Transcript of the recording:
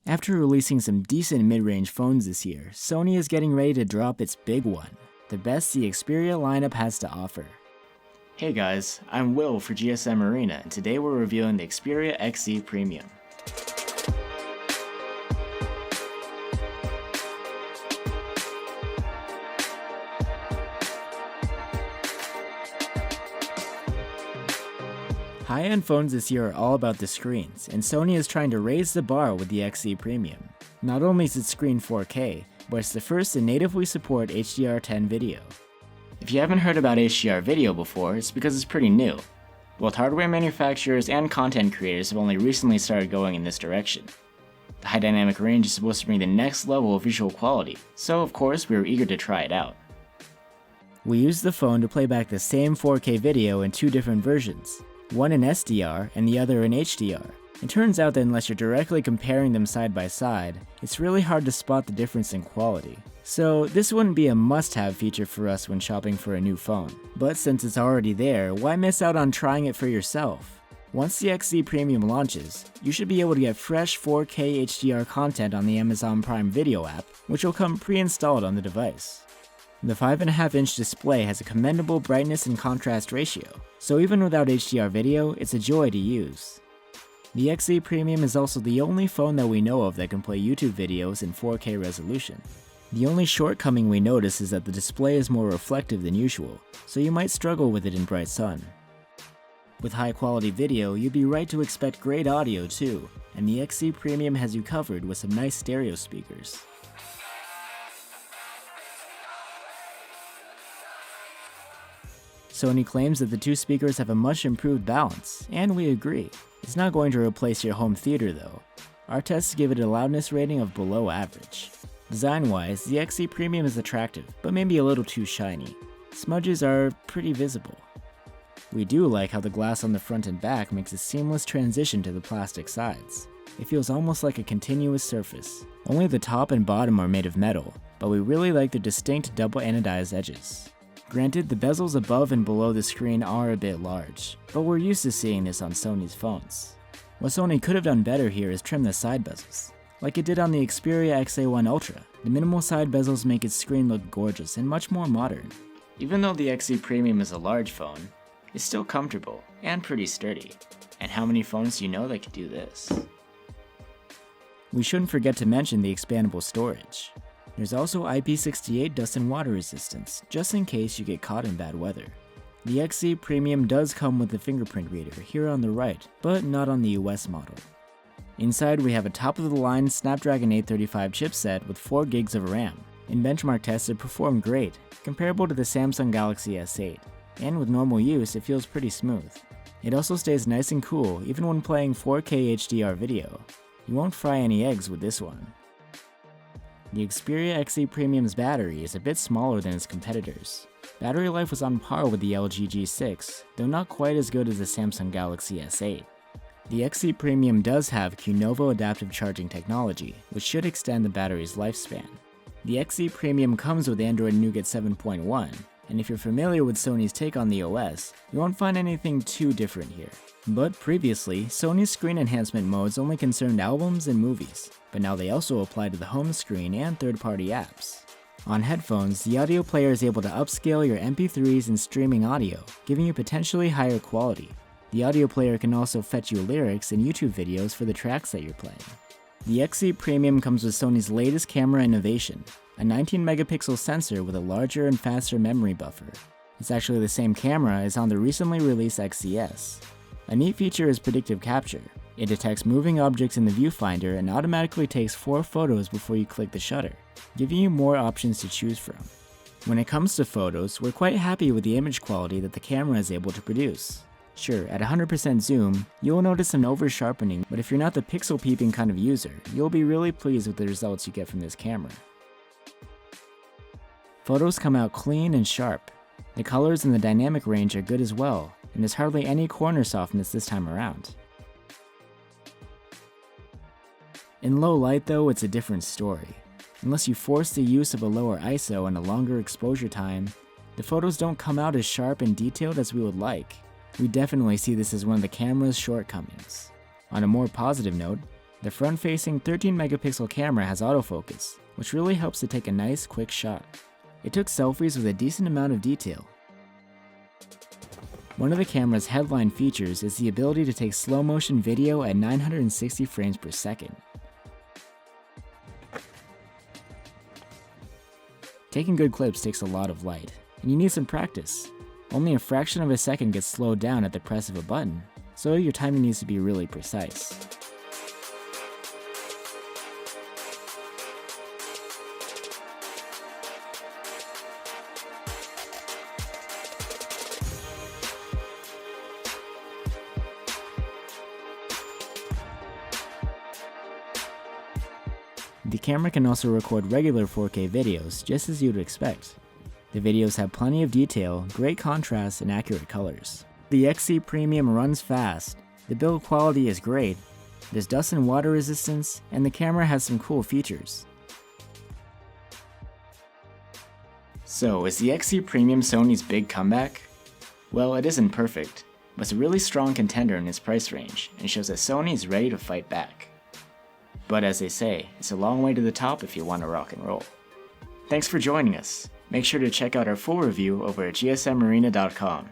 After releasing some decent mid-range phones this year, Sony is getting ready to drop its big one, the best the Xperia lineup has to offer. Hey guys, I'm Will for GSM Arena, and today we're reviewing the Xperia XZ Premium. High-end phones this year are all about the screens, and Sony is trying to raise the bar with the XZ Premium. Not only is its screen 4K, but it's the first to natively support HDR10 video. If you haven't heard about HDR video before, it's because it's pretty new. Both hardware manufacturers and content creators have only recently started going in this direction. The high dynamic range is supposed to bring the next level of visual quality, so of course we were eager to try it out. We used the phone to play back the same 4K video in two different versions, one in SDR and the other in HDR. It turns out that unless you're directly comparing them side by side, it's really hard to spot the difference in quality. So this wouldn't be a must-have feature for us when shopping for a new phone. But since it's already there, why miss out on trying it for yourself? Once the XZ Premium launches, you should be able to get fresh 4K HDR content on the Amazon Prime Video app, which will come pre-installed on the device. The 5.5-inch display has a commendable brightness and contrast ratio, so even without HDR video, it's a joy to use. The XZ Premium is also the only phone that we know of that can play YouTube videos in 4K resolution. The only shortcoming we notice is that the display is more reflective than usual, so you might struggle with it in bright sun. With high quality video, you'd be right to expect great audio too, and the XZ Premium has you covered with some nice stereo speakers. Sony claims that the two speakers have a much improved balance, and we agree. It's not going to replace your home theater though. Our tests give it a loudness rating of below average. Design-wise, the XZ Premium is attractive, but maybe a little too shiny. Smudges are pretty visible. We do like how the glass on the front and back makes a seamless transition to the plastic sides. It feels almost like a continuous surface. Only the top and bottom are made of metal, but we really like the distinct double anodized edges. Granted, the bezels above and below the screen are a bit large, but we're used to seeing this on Sony's phones. What Sony could have done better here is trim the side bezels. Like it did on the Xperia XZ1 Ultra, the minimal side bezels make its screen look gorgeous and much more modern. Even though the XZ Premium is a large phone, it's still comfortable and pretty sturdy. And how many phones do you know that could do this? We shouldn't forget to mention the expandable storage. There's also IP68 dust and water resistance, just in case you get caught in bad weather. The XZ Premium does come with the fingerprint reader here on the right, but not on the US model. Inside we have a top-of-the-line Snapdragon 835 chipset with 4 gigs of RAM. In benchmark tests it performed great, comparable to the Samsung Galaxy S8, and with normal use it feels pretty smooth. It also stays nice and cool even when playing 4K HDR video. You won't fry any eggs with this one. The Xperia XZ Premium's battery is a bit smaller than its competitors. Battery life was on par with the LG G6, though not quite as good as the Samsung Galaxy S8. The XZ Premium does have Qnovo adaptive charging technology, which should extend the battery's lifespan. The XZ Premium comes with Android Nougat 7.1, and if you're familiar with Sony's take on the OS, you won't find anything too different here. But previously, Sony's screen enhancement modes only concerned albums and movies, but now they also apply to the home screen and third-party apps. On headphones, the audio player is able to upscale your MP3s and streaming audio, giving you potentially higher quality. The audio player can also fetch you lyrics and YouTube videos for the tracks that you're playing. The XZ Premium comes with Sony's latest camera innovation, a 19-megapixel sensor with a larger and faster memory buffer. It's actually the same camera as on the recently released XZS. A neat feature is predictive capture. It detects moving objects in the viewfinder and automatically takes 4 photos before you click the shutter, giving you more options to choose from. When it comes to photos, we're quite happy with the image quality that the camera is able to produce. Sure, at 100% zoom, you'll notice an over-sharpening, but if you're not the pixel peeping kind of user, you'll be really pleased with the results you get from this camera. Photos come out clean and sharp. The colors and the dynamic range are good as well, and there's hardly any corner softness this time around. In low light though, it's a different story. Unless you force the use of a lower ISO and a longer exposure time, the photos don't come out as sharp and detailed as we would like. We definitely see this as one of the camera's shortcomings. On a more positive note, The front-facing 13-megapixel camera has autofocus, which really helps to take a nice, quick shot. It took selfies with a decent amount of detail. One of the camera's headline features is the ability to take slow-motion video at 960 frames per second. Taking good clips takes a lot of light, and you need some practice. Only a fraction of a second gets slowed down at the press of a button, so your timing needs to be really precise. The camera can also record regular 4K videos, just as you'd expect. The videos have plenty of detail, great contrast, and accurate colors. The XZ Premium runs fast, the build quality is great, there's dust and water resistance, and the camera has some cool features. So, is the XZ Premium Sony's big comeback? Well, it isn't perfect, but it's a really strong contender in its price range, and shows that Sony is ready to fight back. But as they say, it's a long way to the top if you want to rock and roll. Thanks for joining us. Make sure to check out our full review over at gsmarena.com.